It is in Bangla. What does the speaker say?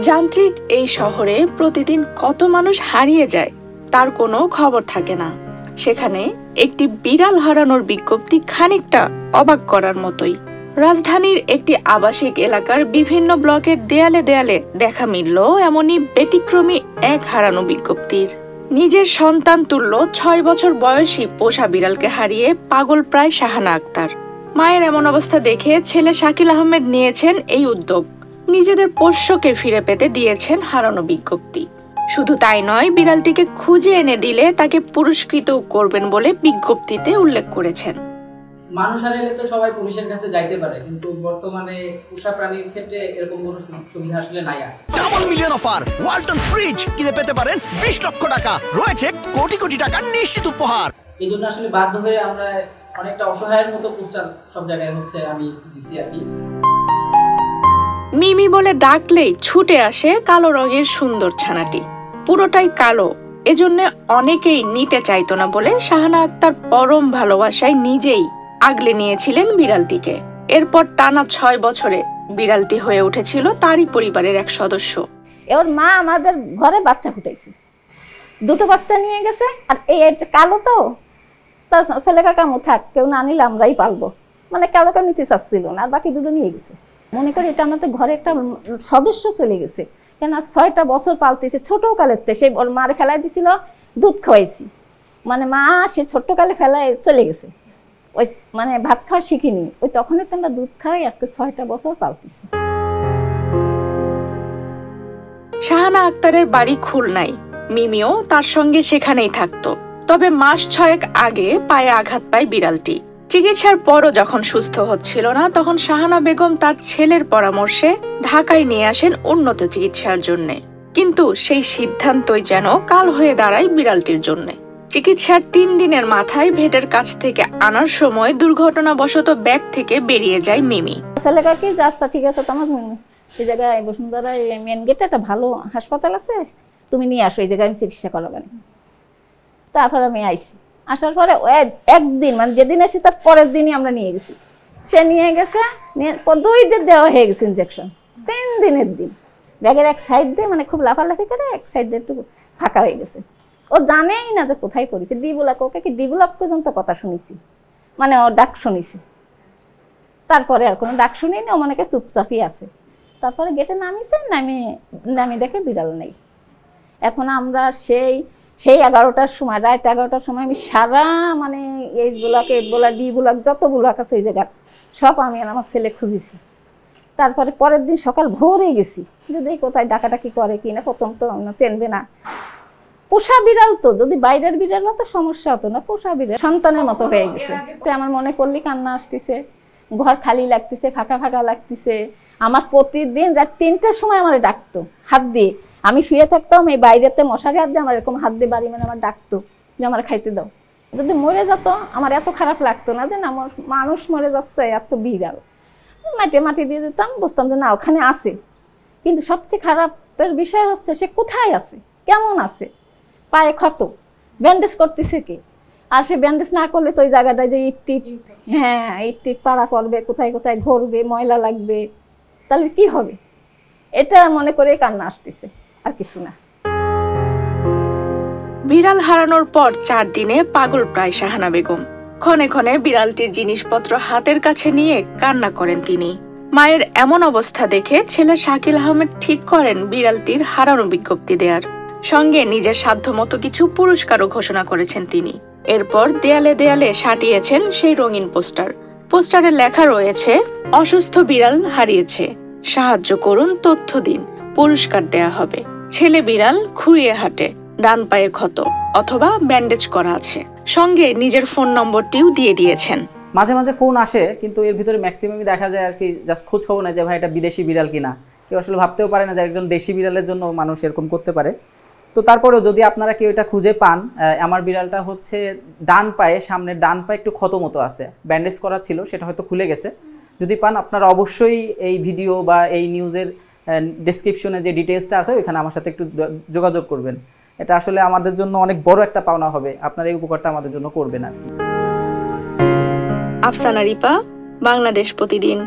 যান্ত্রিক এই শহরে প্রতিদিন কত মানুষ হারিয়ে যায় তার কোনো খবর থাকে না। সেখানে একটি বিড়াল হারানোর বিজ্ঞপ্তি খানিকটা অবাক করার মতোই। রাজধানীর একটি আবাসিক এলাকার বিভিন্ন ব্লকের দেয়ালে দেয়ালে দেখা মিলল এমনই ব্যতিক্রমী এক হারানো বিজ্ঞপ্তির। নিজের সন্তান তুল্য 6 বছর বয়সী পোষা বিড়ালকে হারিয়ে পাগল প্রায় শাহানা আক্তার। মায়ের এমন অবস্থা দেখে ছেলে শাকিল আহমেদ নিয়েছেন এই উদ্যোগ। নিজেদের পোষ্যকে ফিরে পেতে দিয়েছেন হারানো বিজ্ঞপ্তি। শুধু তাই নয়, বিড়ালটিকে খুঁজে এনে দিলে তাকে পুরস্কৃত করবেন বলে বিজ্ঞপ্তিতে উল্লেখ করেছেন। মানুষ হারালে তো সবাই পুলিশের কাছে যাইতে পারে, কিন্তু বর্তমানে পোষা প্রাণীর ক্ষেত্রে এরকম কোনো সুবিধা আসলে নাই। Double million offer Walton fridge কিনে পেতে পারেন 20 লক্ষ টাকা, রয়েছে কোটি কোটি টাকার নিশ্চিত উপহার। এই জন্য আসলে বাধ্য হয়ে আমরা অনেকটা অসহায়ের মতো পোস্টার সব জায়গায় আমি দিছি আর কি। মিমি বলে ডাকলেই ছুটে আসে কালো রঙের সুন্দর ছানাটি। পুরোটাই কালো, এজন্য অনেকেই নিতে চাইতো না বলে শাহানা আক্তার পরম ভালোবাসায় নিজেই আগলে নিয়েছিলেন বিড়ালটিকে। এরপর টানা 6 বছরে বিড়ালটি হয়ে উঠেছিল তারই পরিবারের এক সদস্য। এর মা আমাদের ঘরে বাচ্চা ফুটাইছে, 2টো বাচ্চা নিয়ে গেছে। আর এই কালো তো ছেলে কাকা থাক, কেউ না নিলে আমরাই পালবো, মানে কালোটা নিতে চাচ্ছিল না, আর বাকি 2টো নিয়ে গেছে। মনে করি এটা আমাদের ঘরে একটা সদস্য চলে গেছে, কেন 6টা বছর পালতেছে। ছোটকালের সে ওর মার ফেলাই দিছিল, দুধ খাওয়াইছি, মানে মা সে ছোট্টকালে ফেলায় চলে গেছে, ওই মানে ভাত খাওয়া শিখিনি, ওই তখনই তো আমরা দুধ খাওয়াই আজকে 6টা বছর পালতেছি। শাহানা আক্তারের বাড়ি খুলনায়, মিমিও তার সঙ্গে সেখানেই থাকতো। তবে মাস 6 আগে পায়ে আঘাত পায় বিড়ালটি। চিকিৎসার পরও যখন সুস্থ হচ্ছিল না, তখন শাহানা বেগম তার ছেলের পরামর্শে ঢাকায় নিয়ে আসেন উন্নত চিকিৎসার জন্য। কিন্তু সেই সিদ্ধান্তই যেন কাল হয়ে দাঁড়ায় বিড়ালটির জন্য। চিকিৎসার 3 দিনের মাথায় ভেটের কাছ থেকে আনার সময় দুর্ঘটনাবশত ব্যাগ থেকে বেরিয়ে যায় মিমি। ছেলেটা কি যাচ্ছে, ঠিক আছে তোমার এই জায়গায় বসুন্ধরা মেন গেটে একটা ভালো হাসপাতাল আছে, তুমি নিয়ে আসো, এই জায়গায় আমি চিকিৎসা করাবেন। তারপর আমি আইসি, আসার পরে একদিন মানে যেদিন আসি তার পরের দিনই আমরা নিয়ে গেছি। সে নিয়ে গেছে, 2 দিন দেওয়া হয়ে গেছে ইনজেকশন। 3 দিনের দিন ব্যাগের এক সাইড দিয়ে মানে খুব লাফালাফি করে এক সাইড দিয়ে একটু ফাঁকা হয়ে গেছে। ও জানেই না যে কোথায় পড়েছে। ডিবুলাক, ওকে কি ডিবুলাক পর্যন্ত কথা শুনেছি, মানে ওর ডাক শুনেছি। তারপরে আর কোনো ডাক শুনিনি, ও মনে চুপচাপই আছে। তারপরে গেটে নামিছে, নামি দেখে বিড়াল নেই। এখন আমরা সেই 11টার সময়, রাত 11টার সময় আমি সারা মানে এইচ ব্লক, এ ব্লক, ডি ব্লক, যত ব্লক আছে ওই জায়গার সব আমি আর আমার ছেলে খুঁজেছি। তারপরে পরের দিন সকাল ভোরে গেছি, যদি কোথায় ডাকাডাকি করে কি না। প্রথম তো চেনবে না, পোষা বিড়াল তো, যদি বাইরের বিড়াল হতো সমস্যা হতো না, পোষা বিড়াল সন্তানের মতো হয়ে গেছে। আমার মনে করলি কান্না আসতেছে, ঘর খালি লাগতেছে, ফাঁকা ফাঁকা লাগতেছে। আমার প্রতিদিন রাত 3টার সময় আমার ডাকতো হাত দিয়ে, আমি শুয়ে থাকতাম এই বাইরেতে মশারি হাত দিয়ে আমার এরকম হাত দিয়ে বাড়ি মানে আমার ডাকতো যে আমার খাইতে দাও। যদি মরে যেত আমার এত খারাপ লাগতো না, যে না আমার মানুষ মরে যাচ্ছে, এত বিড়াল। মাটি দিয়ে দিতাম, বুঝতাম যে না ওখানে আছে। কিন্তু সবচেয়ে খারাপের বিষয় হচ্ছে সে কোথায় আছে, কেমন আছে, পায়ে ক্ষত, ব্যান্ডেজ করতেছে কি। আর সে ব্যান্ডেজ না করলে তো ওই জায়গাটায় যে ইট টিট পাড়া পড়বে, কোথায় কোথায় ঘুরবে, ময়লা লাগবে, তাহলে কি হবে। এটা মনে করে কান্না আসতেছে, আর কিছু না। বিড়াল হারানোর পর 4 দিনে পাগল প্রায় শাহানা বেগম। ক্ষণে ক্ষণে বিড়ালটির জিনিসপত্র হাতের কাছে নিয়ে কান্না করেন তিনি। মায়ের এমন অবস্থা দেখে ছেলে শাকিল আহমেদ ঠিক করেন বিড়ালটির হারানো বিজ্ঞপ্তি দেয়ার সঙ্গে নিজের সাধ্যমতো কিছু পুরস্কারও ঘোষণা করেছেন তিনি। এরপর দেয়ালে দেয়ালে সাটিয়েছেন সেই রঙিন পোস্টার। পোস্টারে লেখা রয়েছে, অসুস্থ বিড়াল হারিয়েছে, সাহায্য করুন, তথ্য দিন, পুরস্কার দেয়া হবে। ছেলে বিড়াল খুঁড়িয়ে হাঁটে, ডান পায়ে ক্ষত অথবা ব্যান্ডেজ করা আছে। সঙ্গে নিজের ফোন নম্বরটিও দিয়ে দিয়েছেন। মাঝে মাঝে ফোন আসে, কিন্তু এর ভিতরে ম্যাক্সিমামই দেখা যায় আর কি জাস্ট খোঁজ খবর নেয় যে ভাই এটা বিদেশি বিড়াল কিনা। কেউ আসলে ভাবতেও পারে না যে একজন দেশি বিড়ালের জন্য মানুষ এরকম করতে পারে। তো তারপরেও যদি আপনারা কেউ এটা খুঁজে পান, আমার বিড়ালটা হচ্ছে ডান পায়ে, সামনের ডান পায়ে একটু ক্ষত মতো আছে, ব্যান্ডেজ করা ছিল, সেটা হয়তো খুলে গেছে। যদি পান আপনারা অবশ্যই এই ভিডিও বা এই নিউজের ডেসক্রিপশনে যে ডিটেলসটা আছে ওইখানে আমার সাথে একটু যোগাযোগ করবেন। এটা আসলে আমাদের জন্য অনেক বড় একটা পাওনা হবে, আপনারা এই উপকারটা আমাদের জন্য করবেন। আর আফসানা রিপা, বাংলাদেশ প্রতিদিন।